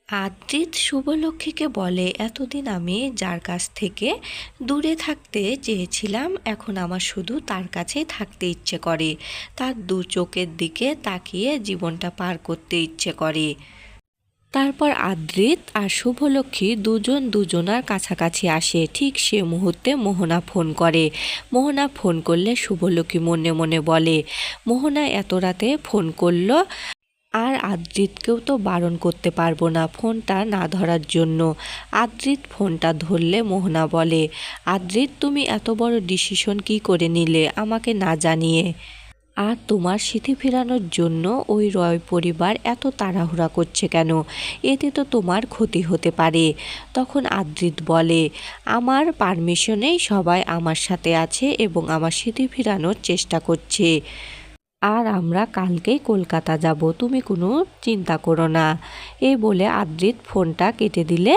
আদ্রিত শুভলক্ষ্মীকে বলে, এতদিন আমি যার কাছ থেকে দূরে থাকতে চেয়েছিলাম, এখন আমার শুধু তার কাছেই থাকতে ইচ্ছে করে। তার দু চোখের দিকে তাকিয়ে জীবনটা পার করতে ইচ্ছে করে। তারপর আদ্রিত আর শুভলক্ষ্মী দুজন দুজনার কাছাকাছি আসে। ঠিক সে মুহূর্তে মোহনা ফোন করে। মোহনা ফোন করলে শুভলক্ষ্মী মনে মনে বলে, মোহনা এত রাতে ফোন করলো, আর আদ্রিতকেও তো বারণ করতে পারবো না ফোনটা না ধরার জন্য। আদ্রিত ফোনটা ধরলে মোহনা বলে, আদ্রিত তুমি এত বড় ডিসিশন কি করে নিলে আমাকে না জানিয়ে? আর তোমার স্মৃতি ফেরানোর জন্য ওই রয় পরিবার এত তাড়াহুড়া করছে কেন? এতে তো তোমার ক্ষতি হতে পারে। তখন আদ্রিত বলে, আমার পারমিশনেই সবাই আমার সাথে আছে এবং আমার স্মৃতি ফেরানোর চেষ্টা করছে। আর আমরা কালকেই কলকাতা যাব, তুমি কোনো চিন্তা করো না। এই বলে আদ্রিত ফোনটা কেটে দিলে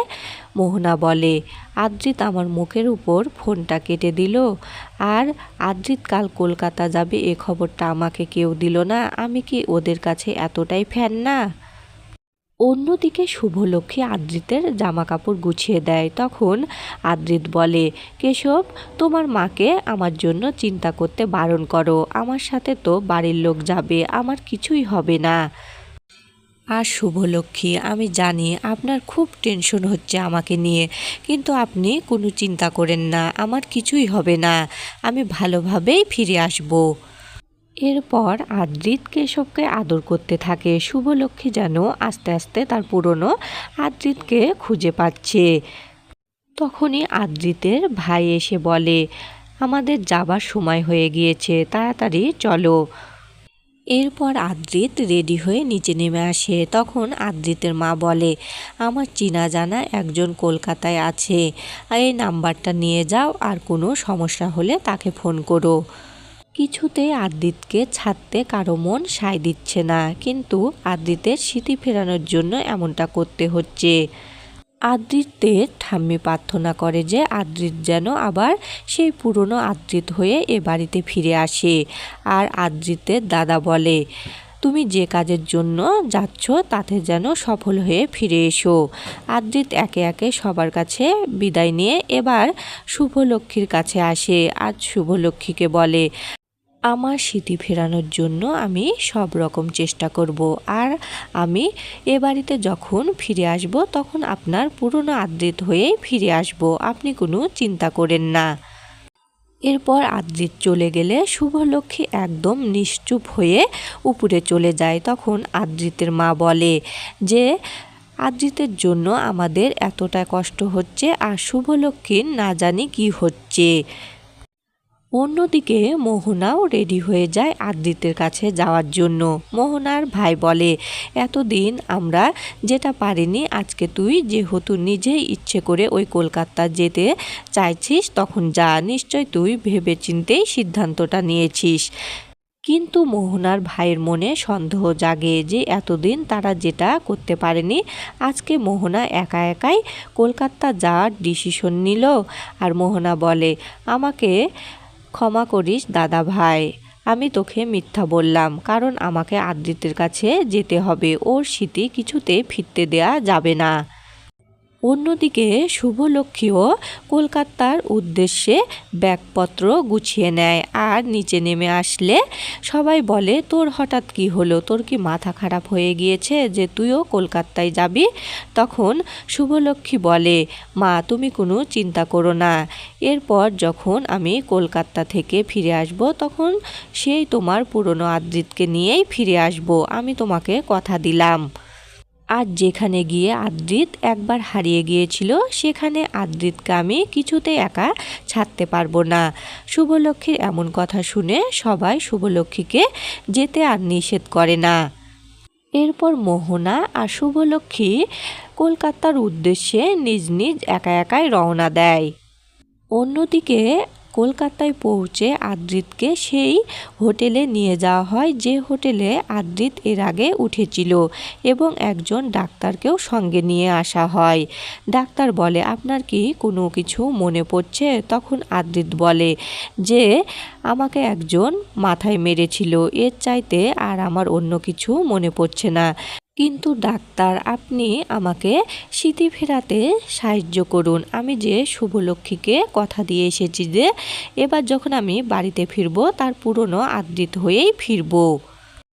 মোহনা বলে, আদ্রিত আমার মুখের উপর ফোনটা কেটে দিল। আর আদ্রিত কাল কলকাতা যাবে এ খবরটা আমাকে কেউ দিল না। আমি কি ওদের কাছে এতটাই ফ্যান না? অন্যদিকে শুভলক্ষ্মী আদ্রিতের জামা কাপড় গুছিয়ে দেয়। তখন আদ্রিত বলে, কেশব, তোমার মাকে আমার জন্য চিন্তা করতে বারণ করো। আমার সাথে তো বাড়ির লোক যাবে, আমার কিছুই হবে না। আর শুভলক্ষ্মী, আমি জানি আপনার খুব টেনশন হচ্ছে আমাকে নিয়ে, কিন্তু আপনি কোনো চিন্তা করেন না, আমার কিছুই হবে না। আমি ভালোভাবেই ফিরে আসবো। এরপর আদ্রিত কেশবকে আদর করতে থাকে। শুভলক্ষ্মী যেন আস্তে আস্তে তার পুরনো আদ্রিতকে খুঁজে পাচ্ছে। তখনই আদ্রিতের ভাই এসে বলে, আমাদের যাবার সময় হয়ে গিয়েছে, তাড়াতাড়ি চলো। এরপর আদ্রিত রেডি হয়ে নিচে নেমে আসে। তখন আদ্রিতের মা বলে, আমার চেনা জানা একজন কলকাতায় আছে, এই নাম্বারটা নিয়ে যাও, আর কোনো সমস্যা হলে তাকে ফোন করো। কিছুতেই আদ্রিতকে ছাড়তে কারো মন সায় দিচ্ছে না, কিন্তু আদ্রিতের স্মৃতি ফেরানোর জন্য এমনটা করতে হচ্ছে। আদ্রিতের ঠাম্মি প্রার্থনা করে যে আদ্রিত যেন আবার সেই পুরনো আদ্রিত হয়ে এ বাড়িতে ফিরে আসে। আর আদ্রিতের দাদা বলে, তুমি যে কাজের জন্য যাচ্ছ তাতে যেন সফল হয়ে ফিরে এসো। আদ্রিত একে একে সবার কাছে বিদায় নিয়ে এবার শুভলক্ষ্মীর কাছে আসে। আজ শুভলক্ষ্মীকে বলে, আমার স্মৃতি ফেরানোর জন্য আমি সব রকম চেষ্টা করব, আর আমি এ বাড়িতে যখন ফিরে আসব তখন আপনার পুরনো আদ্রিত হয়েই ফিরে আসব, আপনি কোনো চিন্তা করেন না। এরপর আদ্রিত চলে গেলে শুভলক্ষ্মী একদম নিশ্চুপ হয়ে উপরে চলে যায়। তখন আদ্রিতের মা বলে যে আদ্রিতের জন্য আমাদের এতটা কষ্ট হচ্ছে, আর শুভলক্ষ্মীর না জানি কি হচ্ছে। অন্যদিকে মোহনাও রেডি হয়ে যায় আদ্রিতের কাছে যাওয়ার জন্য। মোহনার ভাই বলে, এতদিন আমরা যেটা পারিনি, আজকে তুই যেহেতু নিজেই ইচ্ছে করে ওই কলকাতা যেতে চাইছিস, তখন যা, নিশ্চয় তুই ভেবেচিন্তেই সিদ্ধান্তটা নিয়েছিস। কিন্তু মোহনার ভাইয়ের মনে সন্দেহ জাগে যে এতদিন তারা যেটা করতে পারেনি, আজকে মোহনা একা একাই কলকাতা যাওয়ার ডিসিশন নিল। আর মোহনা বলে, আমাকে ক্ষমা করিস দাদা ভাই, আমি তোকে মিথ্যা বললাম, কারণ আমাকে আদ্রিতের কাছে যেতে হবে, ওর স্মৃতি কিছুতেই ফিরতে দেয়া যাবে না। অন্যদিকে শুভলক্ষ্মীও কলকাতার উদ্দেশ্যে ব্যাগপত্র গুছিয়ে নেয়। আর নিচে নেমে আসলে সবাই বলে, তোর হঠাৎ কি হলো, তোর কি মাথা খারাপ হয়ে গিয়েছে যে তুইও কলকাতায় যাবি? তখন শুভলক্ষ্মী বলে, মা তুমি কোনো চিন্তা করো না, এরপর যখন আমি কলকাতা থেকে ফিরে আসব তখন সেই তোমার পুরনো আদ্রিতকে নিয়েই ফিরে আসব, আমি তোমাকে কথা দিলাম। আর যেখানে গিয়ে আদ্রিত একবার হারিয়ে গিয়েছিল, সেখানে আদ্রিতকে আমি কিছুতে একা ছাড়তে পারবো না। শুভলক্ষ্মীর এমন কথা শুনে সবাই শুভলক্ষ্মীকে যেতে আর নিষেধ করে না। এরপর মোহনা আর শুভলক্ষ্মী কলকাতার উদ্দেশ্যে নিজ নিজ একা একাই রওনা দেয়। অন্যদিকে কলকাতায় পৌঁছে আদ্রিতকে সেই হোটেলে নিয়ে যাওয়া হয় যে হোটেলে আদ্রিত এর আগে উঠেছিল, এবং একজন ডাক্তারকেও সঙ্গে নিয়ে আসা হয়। ডাক্তার বলে, আপনার কি কোনো কিছু মনে পড়ছে? তখন আদ্রিত বলে যে আমাকে একজন মাথায় মেরেছিল, এর চাইতে আর আমার অন্য কিছু মনে পড়ছে না, কিন্তু ডাক্তার, আপনি আমাকে স্মৃতি ফেরাতে সাহায্য করুন। আমি যে শুভলক্ষ্মীকে কথা দিয়ে এসেছি যে এবার যখন আমি বাড়িতে ফিরবো তার পুরনো আদৃত হয়েই ফিরবো।